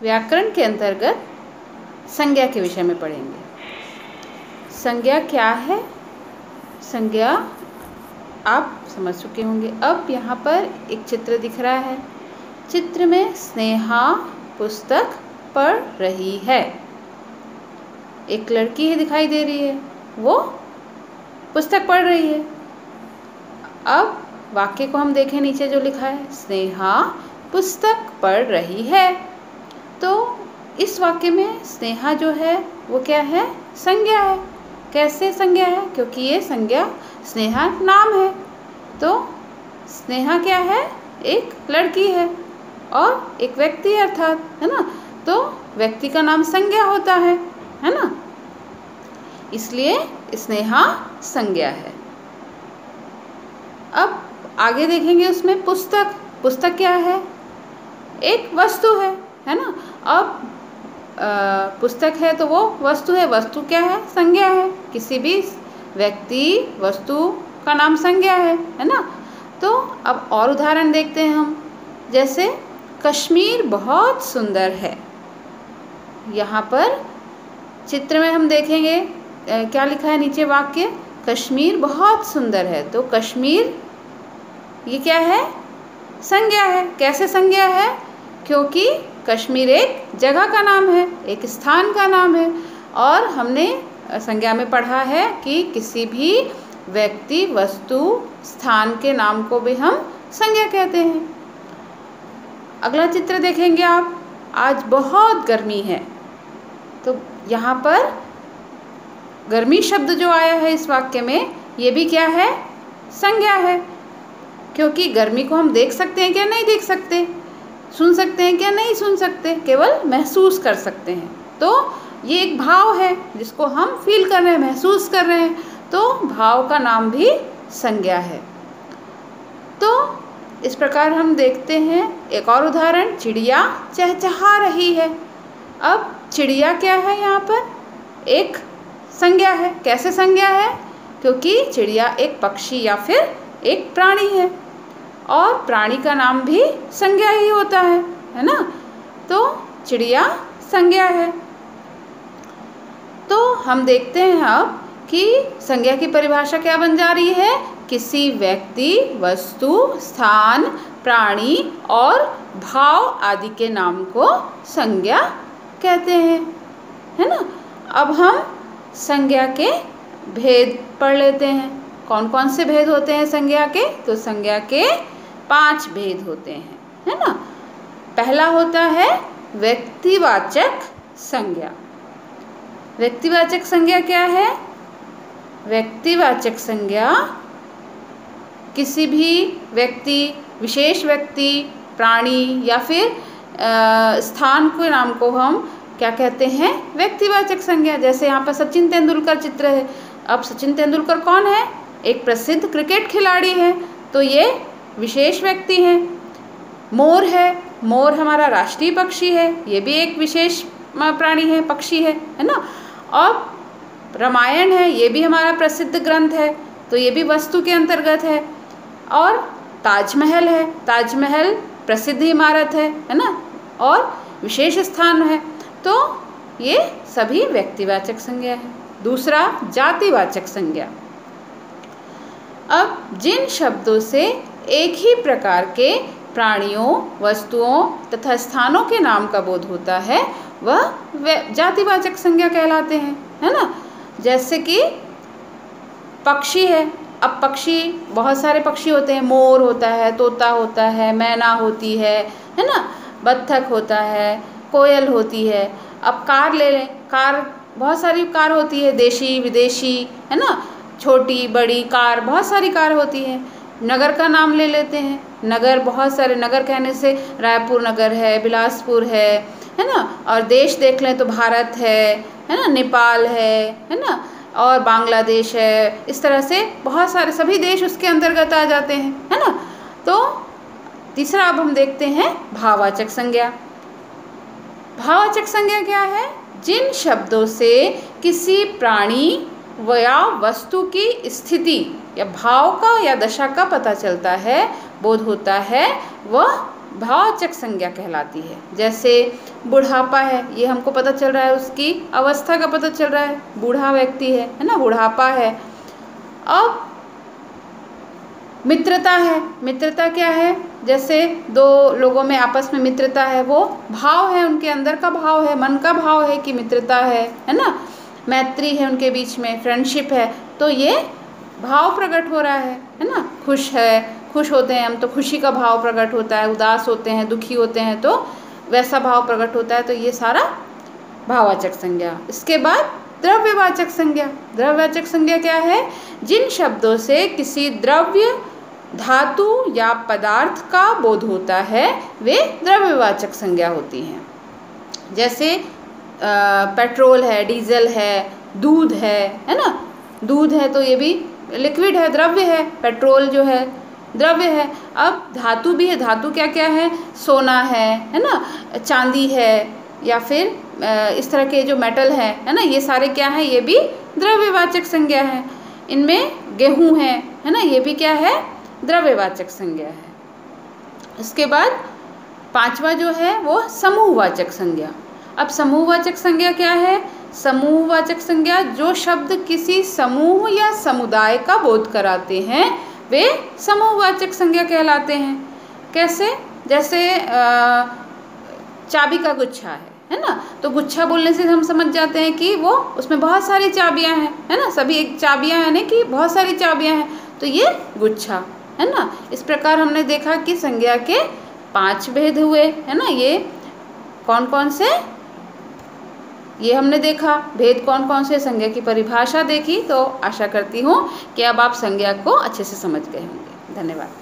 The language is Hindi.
व्याकरण के अंतर्गत संज्ञा के विषय में पढ़ेंगे। संज्ञा क्या है? संज्ञा आप समझ चुके होंगे। अब यहाँ पर एक चित्र दिख रहा है। चित्र में स्नेहा पुस्तक पढ़ रही है। एक लड़की है दिखाई दे रही है, वो पुस्तक पढ़ रही है। अब वाक्य को हम देखें, नीचे जो लिखा है स्नेहा पुस्तक पढ़ रही है, तो इस वाक्य में स्नेहा जो है वो क्या है? संज्ञा है। कैसे संज्ञा है? क्योंकि ये संज्ञा स्नेहा नाम है, तो स्नेहा क्या है? एक लड़की है और एक व्यक्ति अर्थात, है ना, तो व्यक्ति का नाम संज्ञा होता है ना, इसलिए स्नेहा संज्ञा है। अब आगे देखेंगे उसमें पुस्तक। पुस्तक क्या है? एक वस्तु है ना। अब पुस्तक है तो वो वस्तु है। वस्तु क्या है? संज्ञा है। किसी भी व्यक्ति वस्तु का नाम संज्ञा है ना। तो अब और उदाहरण देखते हैं हम। जैसे कश्मीर बहुत सुंदर है। यहाँ पर चित्र में हम देखेंगे क्या लिखा है नीचे वाक्य, कश्मीर बहुत सुंदर है। तो कश्मीर ये क्या है? संज्ञा है। कैसे संज्ञा है? क्योंकि कश्मीर एक जगह का नाम है, एक स्थान का नाम है। और हमने संज्ञा में पढ़ा है कि किसी भी व्यक्ति वस्तु स्थान के नाम को भी हम संज्ञा कहते हैं। अगला चित्र देखेंगे आप। आज बहुत गर्मी है। तो यहाँ पर गर्मी शब्द जो आया है इस वाक्य में, ये भी क्या है? संज्ञा है। क्योंकि गर्मी को हम देख सकते हैं क्या? नहीं देख सकते। सुन सकते हैं क्या? नहीं सुन सकते, केवल महसूस कर सकते हैं। तो ये एक भाव है जिसको हम फील कर रहे हैं, महसूस कर रहे हैं, तो भाव का नाम भी संज्ञा है। तो इस प्रकार हम देखते हैं एक और उदाहरण, चिड़िया चहचहा रही है। अब चिड़िया क्या है? यहाँ पर एक संज्ञा है। कैसे संज्ञा है? क्योंकि चिड़िया एक पक्षी या फिर एक प्राणी है, और प्राणी का नाम भी संज्ञा ही होता है ना। तो चिड़िया संज्ञा है। तो हम देखते हैं अब कि संज्ञा की परिभाषा क्या बन जा रही है? किसी व्यक्ति, वस्तु, स्थान, प्राणी और भाव आदि के नाम को संज्ञा कहते हैं, है ना। अब हम संज्ञा के भेद पढ़ लेते हैं। कौन कौन से भेद होते हैं संज्ञा के? तो संज्ञा के 5 भेद होते हैं, है ना। पहला होता है व्यक्तिवाचक संज्ञा। व्यक्तिवाचक संज्ञा क्या है? व्यक्तिवाचक संज्ञा किसी भी व्यक्ति, विशेष व्यक्ति, प्राणी या फिर स्थान के नाम को हम क्या कहते हैं? व्यक्तिवाचक संज्ञा। जैसे यहाँ पर सचिन तेंदुलकर चित्र है। अब सचिन तेंदुलकर कौन है? एक प्रसिद्ध क्रिकेट खिलाड़ी है, तो ये विशेष व्यक्ति हैं। मोर है, मोर हमारा राष्ट्रीय पक्षी है, ये भी एक विशेष प्राणी है, पक्षी है ना। और रामायण है, ये भी हमारा प्रसिद्ध ग्रंथ है, तो ये भी वस्तु के अंतर्गत है। और ताजमहल है, ताजमहल प्रसिद्ध इमारत है ना, और विशेष स्थान है, तो ये सभी व्यक्तिवाचक संज्ञा है। दूसरा जातिवाचक संज्ञा। अब जिन शब्दों से एक ही प्रकार के प्राणियों, वस्तुओं तथा स्थानों के नाम का बोध होता है, वह जातिवाचक संज्ञा कहलाते हैं, है ना। जैसे कि पक्षी है। अब पक्षी, बहुत सारे पक्षी होते हैं। मोर होता है, तोता होता है, मैना होती है ना, बत्तख होता है, कोयल होती है। अब कार ले लें। कार, बहुत सारी कार होती है, देशी विदेशी, है ना, छोटी बड़ी कार, बहुत सारी कार होती है। नगर का नाम ले लेते हैं। नगर, बहुत सारे नगर कहने से रायपुर नगर है, बिलासपुर है ना। और देश देख लें तो भारत है ना, नेपाल है ना, और बांग्लादेश है। इस तरह से बहुत सारे, सभी देश उसके अंतर्गत आ जाते हैं, है ना। तो तीसरा अब हम देखते हैं भाववाचक संज्ञा। भाववाचक संज्ञा क्या है? जिन शब्दों से किसी प्राणी या वस्तु की स्थिति या भाव का या दशा का पता चलता है, बोध होता है, वह भाववाचक संज्ञा कहलाती है। जैसे बुढ़ापा है, ये हमको पता चल रहा है, उसकी अवस्था का पता चल रहा है, बूढ़ा व्यक्ति है ना, बुढ़ापा है। अब मित्रता है, मित्रता क्या है, जैसे दो लोगों में आपस में मित्रता है, वो भाव है, उनके अंदर का भाव है, मन का भाव है कि मित्रता है ना, मैत्री है उनके बीच में, फ्रेंडशिप है, तो ये भाव प्रकट हो रहा है ना। खुश है, खुश होते हैं हम तो खुशी का भाव प्रकट होता है, उदास होते हैं, दुखी होते हैं तो वैसा भाव प्रकट होता है, तो ये सारा भाववाचक संज्ञा। इसके बाद द्रव्यवाचक संज्ञा। द्रव्यवाचक संज्ञा क्या है, जिन शब्दों से किसी द्रव्य, धातु या पदार्थ का बोध होता है वे द्रव्यवाचक संज्ञा होती हैं। जैसे पेट्रोल है, डीजल है, दूध है ना, दूध है तो ये भी लिक्विड है, द्रव्य है, पेट्रोल जो है द्रव्य है। अब धातु भी है, धातु क्या क्या है, सोना है ना, चांदी है, या फिर इस तरह के जो मेटल है ना, ये सारे क्या है, ये भी द्रव्यवाचक संज्ञा है। इनमें गेहूँ है ना, ये भी क्या है, द्रव्यवाचक संज्ञा है। इसके बाद पांचवा जो है वो समूहवाचक संज्ञा। अब समूहवाचक संज्ञा क्या है, समूहवाचक संज्ञा जो शब्द किसी समूह या समुदाय का बोध कराते हैं वे समूहवाचक संज्ञा कहलाते हैं। कैसे, जैसे चाबी का गुच्छा है ना, तो गुच्छा बोलने से हम समझ जाते हैं कि वो उसमें बहुत सारी चाबियां हैं, है ना, सभी एक चाबियां यानी कि बहुत सारी चाबियां हैं, तो ये गुच्छा है ना। इस प्रकार हमने देखा कि संज्ञा के 5 भेद हुए, है ना। ये कौन कौन से, ये हमने देखा भेद कौन कौन से, संज्ञा की परिभाषा देखी। तो आशा करती हूँ कि अब आप संज्ञा को अच्छे से समझ गए होंगे। धन्यवाद।